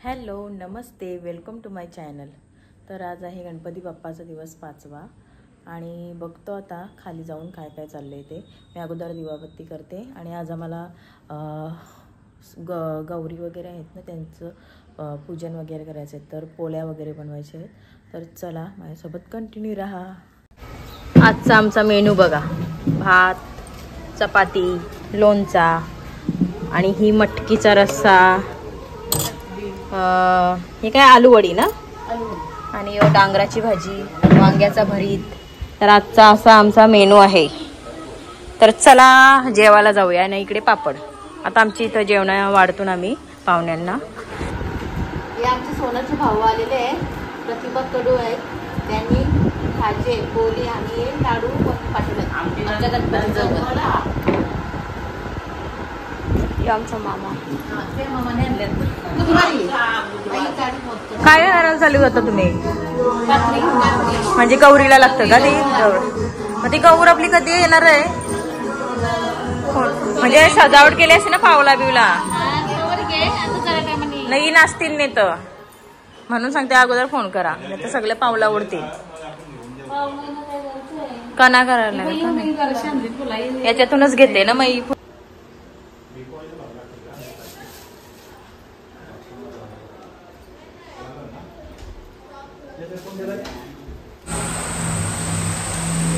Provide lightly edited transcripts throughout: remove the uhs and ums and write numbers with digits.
Hello नमस्ते, welcome to my channel. तर आज आहे गणपती बाप्पाचा दिवस 5वा आणि बघतो आता खाली जाऊन काय काय चाललंय ते। मी अगोदर दिवाबत्ती करते आणि आज आम्हाला गौरी वगैरे आहेत ना, त्यांचं पूजन वगैरे करायचं आहे, तर पोळ्या वगैरे बनवायचे आहेत। तर चला माझ्यासोबत कंटिन्यू रहा। आजचा आमचा मेनू बघा, भात, चपाती, लोणचा आणि ही मटकीचा रस्सा, हे काय आलू वडी ना, आणि डांगराची भाजी, वांग्याचा भरीत। तर आजचा असा आमचा मेनू आहे। तर चला जेवायला जाऊया। आणि इकडे पापड। आता आमची इथं जेवण वाढतो ना आम्ही पाहुण्यांना। हे आमचे सोनाचे भाऊ आलेले आहे, प्रतिभा कडू आहेत, त्यांनी भाजी पोळी आणि लाडू पाठवले आमच्या गणपतीचं। आमचा मामा काय करायला चालू होता तुम्ही? म्हणजे गौरीला लागतं का ते? मग ती गौर आपली कधी येणार आहे? म्हणजे सजावट केली असते ना पावला बिवला, नाही नाचतील नाही तर म्हणून सांगते अगोदर फोन करा, नाही तर सगळे पावला उडतील। कना करायला याच्यातूनच घेते ना मग।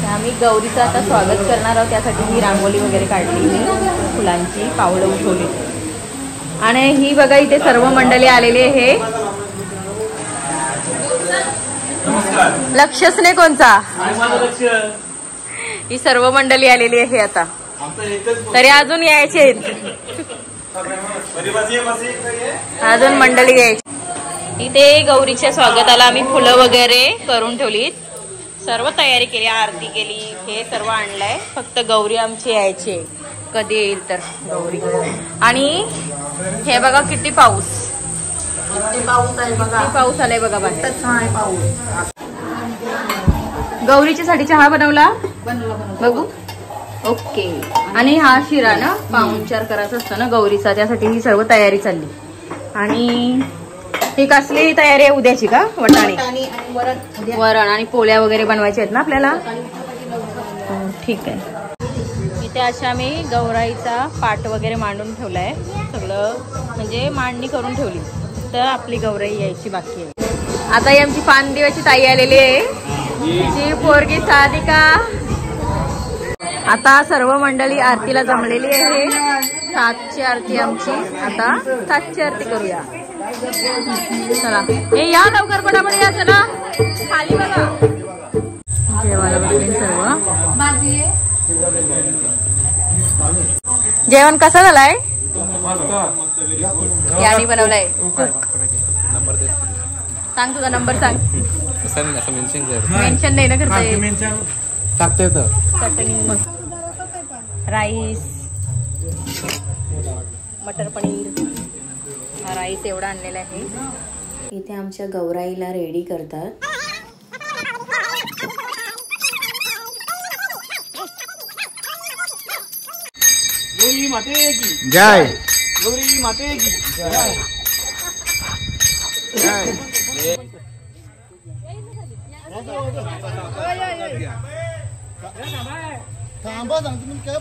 आम्ही गौरीचं आता स्वागत करणार आहोत, त्यासाठी ही रांगोळी वगैरे काढली, मी फुलांची पावलं उठवली। आणि ही बघा इथे सर्व मंडळी आलेली आहे। लक्षच नाही कोणचा, ही सर्व मंडळी आलेली आहे आता, तरी अजून यायचे आहेत, अजून मंडळी यायची। इथे गौरीच्या स्वागताला आम्ही फुलं वगैरे करून ठेवली, सर्व तयारी केली, आरती केली, हे सर्व आणलंय, फक्त गौरी आमची यायची कधी येईल तर गौरी। आणि हे बघा किती पाऊस आहे बघा, पाऊस आलाय बघा बाहेर। गौरीच्या साठी चहा बनवला बघू, ओके। आणि हा शिरा ना पाहुणचार करायचा असतो ना गौरीचा, त्यासाठी ही सर्व तयारी चालली। आणि ही कसली तयारी आहे उद्याची का? वटाणे, वरण आणि पोळ्या वगैरे बनवायच्या आहेत ना आपल्याला, ठीक आहे। इथे अशा मी गौराईचा पाट वगैरे मांडून ठेवलाय, सगळं म्हणजे मांडणी करून ठेवली, तर आपली गौराई यायची बाकी आहे। आता ही आमची पानदिव्याची ताई आलेली आहे, जी पोरगी साधिका। आता सर्व मंडळी आरतीला जमलेली आहे, 7ची आरती आमची, आता 7ची आरती करूया। चला हे या लवकर पटापट या, चला खाली बघा, जेवायला बसले सर्व। जेवण कसं झालंय? यानी बनवलंय, सांग तुझा नंबर सांग। मेन्शन नाही ना करता, चटणी, राईस, मटर पनीर, राईस एवढा आणलेला आहे। इथे आमच्या गौराईला रेडी करतात। गौरी माते की जय, गौरी माते की जय, जय। थांबा सांगतो मी काय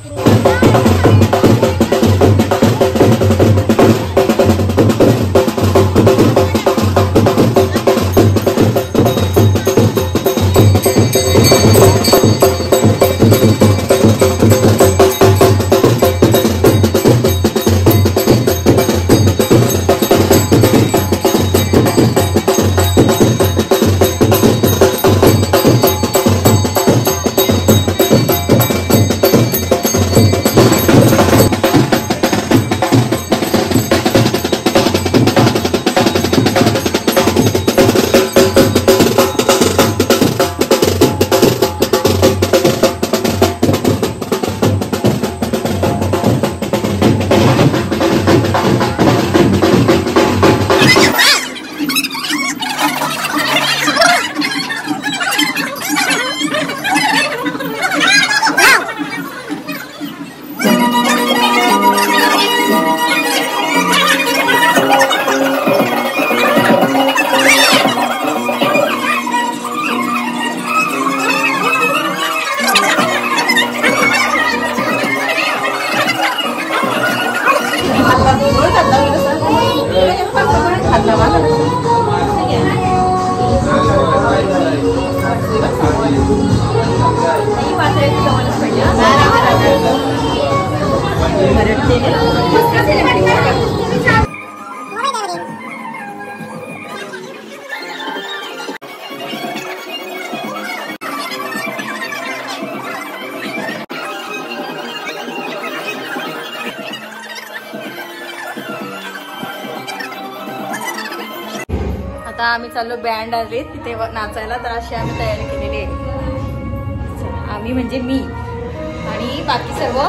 आता आम्ही चाललो बँड आले तिथे नाचायला, तर अशी आम्ही तयारी केलेली आहे. आम्ही म्हणजे मी आणि बाकी सर्व.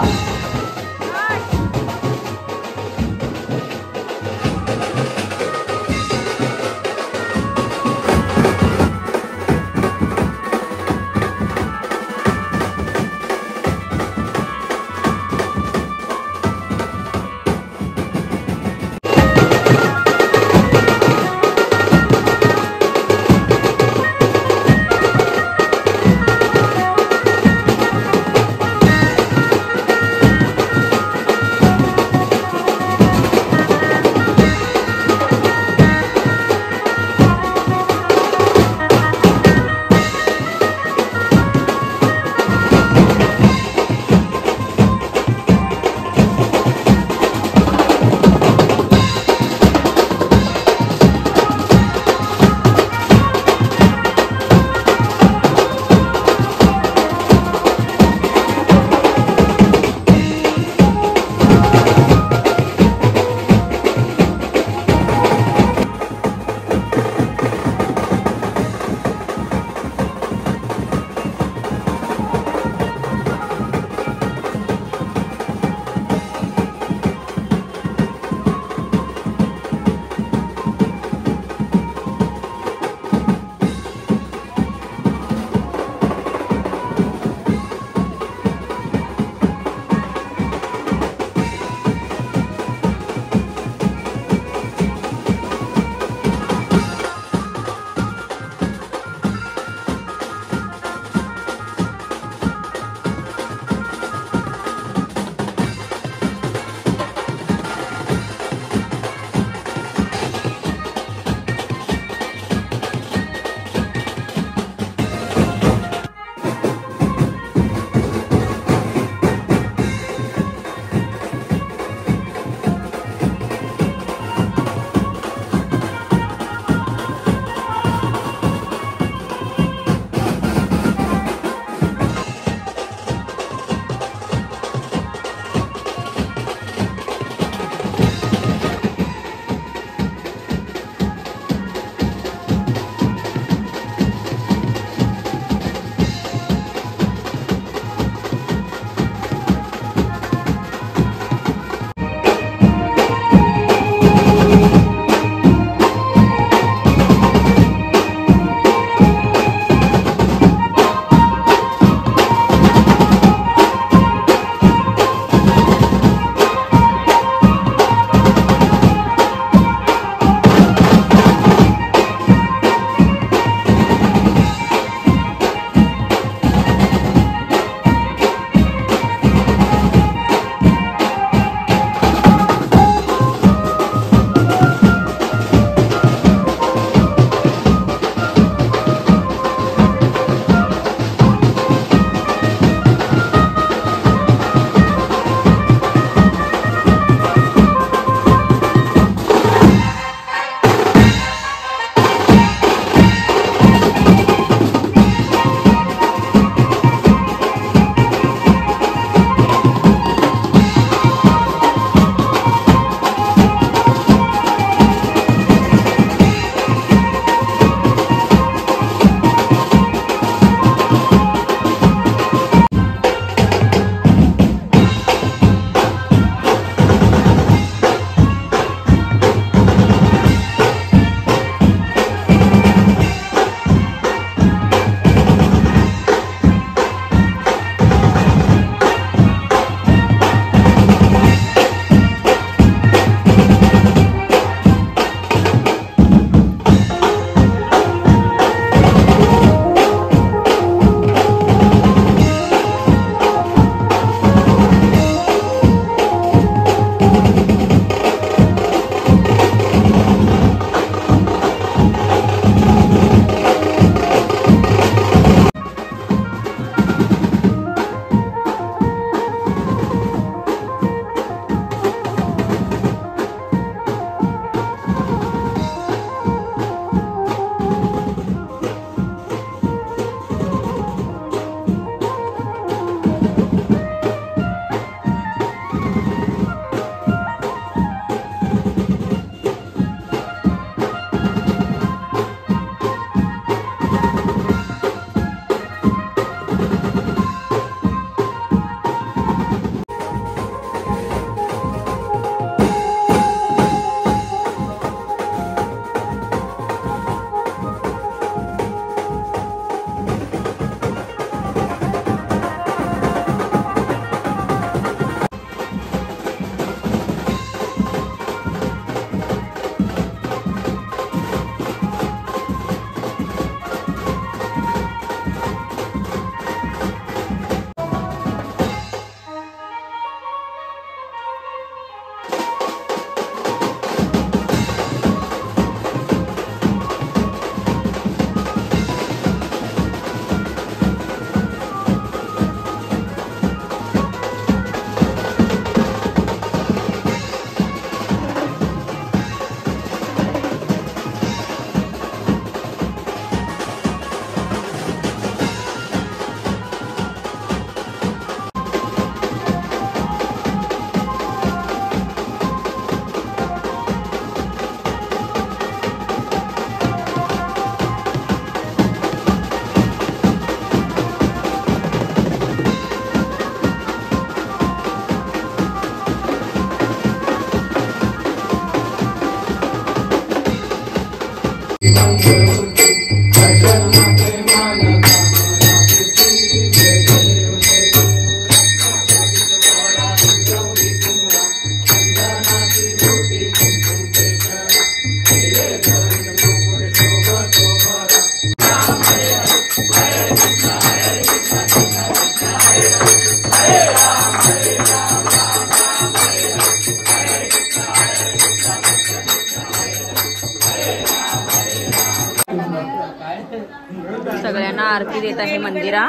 आरती देत आहे मंदिरा.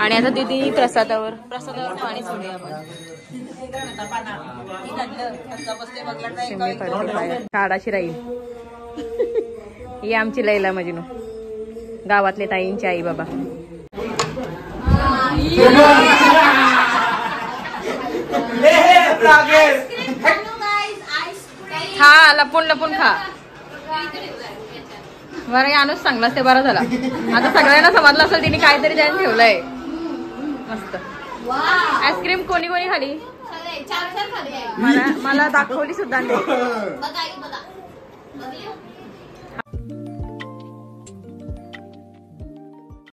आणि आता दीदी प्रसादावर पाणी सोडूया आपण. काढाची राहील ही आमची लैला मजनू, गावातले ताईंची आई बाबा. हा लपून लपून खा. बरं यानच सांगलास ते बरं झाला. आता सगळ्यांना समजलं असेल तिने काहीतरी त्याने ठेवलंय मस्त. आईस्क्रीम कोणी कोणी खाली? मला दाखवली सुद्धा नाही.